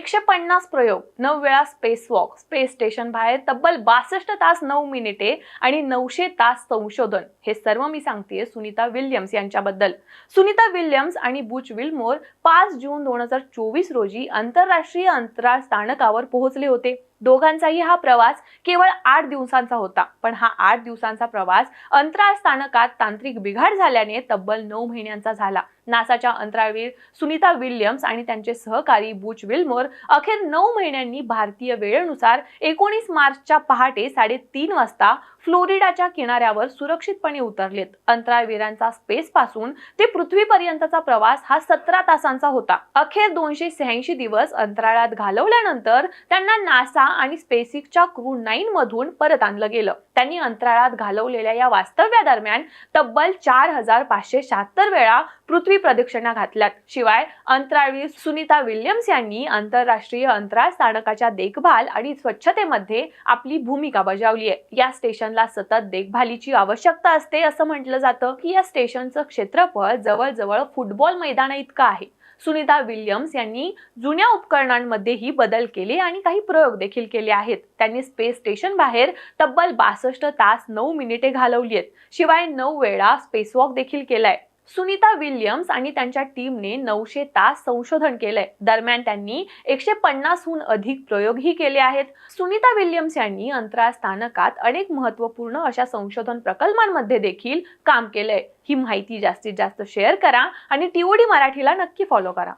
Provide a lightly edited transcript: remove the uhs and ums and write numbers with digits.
150 प्रयोग, 9 वेळा space walk, space station बाहेर तब्बल 62 तास 9 मिनिटे आणि 900 तास संशोधन, हे सर्व मी सांगतेय सुनीता विल्यम्स यांच्याबद्दल. सुनीता विल्यम्स आणि बुच विल्मोर 5 जून 2024 रोजी आंतरराष्ट्रीय अंतराळ स्थानकावर पोहोचले होते. दोघांचाही हा प्रवास केवळ 8 दिवसांचा होता, पण हा 8 दिवसांचा प्रवास अंतराळ स्थानकात तांत्रिक बिघाड झाल्याने तब्बल 9 महिन्यांचा झाला. नासाच्या अंतराळवीर सुनीता विल्यम्स आणि त्यांचे सहकारी बुच विल्मोर अखेर 9 महिन्यांनी भारतीय वेळेनुसार 19 मार्चच्या पहाटे 3:30 वाजता फ्लोरिडाच्या किनाऱ्यावर सुरक्षितपणे उतरलेत. अंतराळवीरांचा स्पेस पासून ते पृथ्वीपर्यंतचा प्रवास हा 17 तासांचा होता. अखेर 286 दिवस अंतराळात घालवल्यानंतर त्यांना नासा आणि स्पेसएक्सच्या क्रू 9 मधून परत आणलं गेलं. त्यांनी अंतराळात घालवलेल्या या वास्तव्यादरम्यान तब्बल 4576 वेळा पृथ्वी प्रदक्षिणा घातल्यात. शिवाय अंतराळवीर सुनीता विल्यम्स यांनी आंतरराष्ट्रीय अंतराळ स्थानकाच्या देखभाल आणि स्वच्छतेमध्ये आपली भूमिका बजावली आहे. या स्टेशनला सतत देखभालीची आवश्यकता असते असं म्हटलं जातं की या स्टेशनचं क्षेत्रफळ जवळजवळ फुटबॉल मैदाना इतकं आहे. सुनीता विल्यम्स यांनी जुन्या उपकरणांमध्येही बदल केले आणि काही प्रयोग देखील केले आहेत. त्यांनी स्पेस स्टेशन बाहेर तब्बल 62 तास 9 मिनिटे घालवली आहेत. शिवाय 9 वेळा स्पेसवॉक देखील केलाय. सुनीता विल्यम्स आणि त्यांच्या टीमने 900 तास संशोधन केलंय. दरम्यान त्यांनी 150हून अधिक प्रयोगही केले आहेत. सुनीता विल्यम्स यांनी अंतराळ स्थानकात अनेक महत्त्वपूर्ण अशा संशोधन प्रकल्पांमध्ये देखील काम केलंय. ही माहिती जास्तीत जास्त शेअर करा आणि TOD मराठीला नक्की फॉलो करा.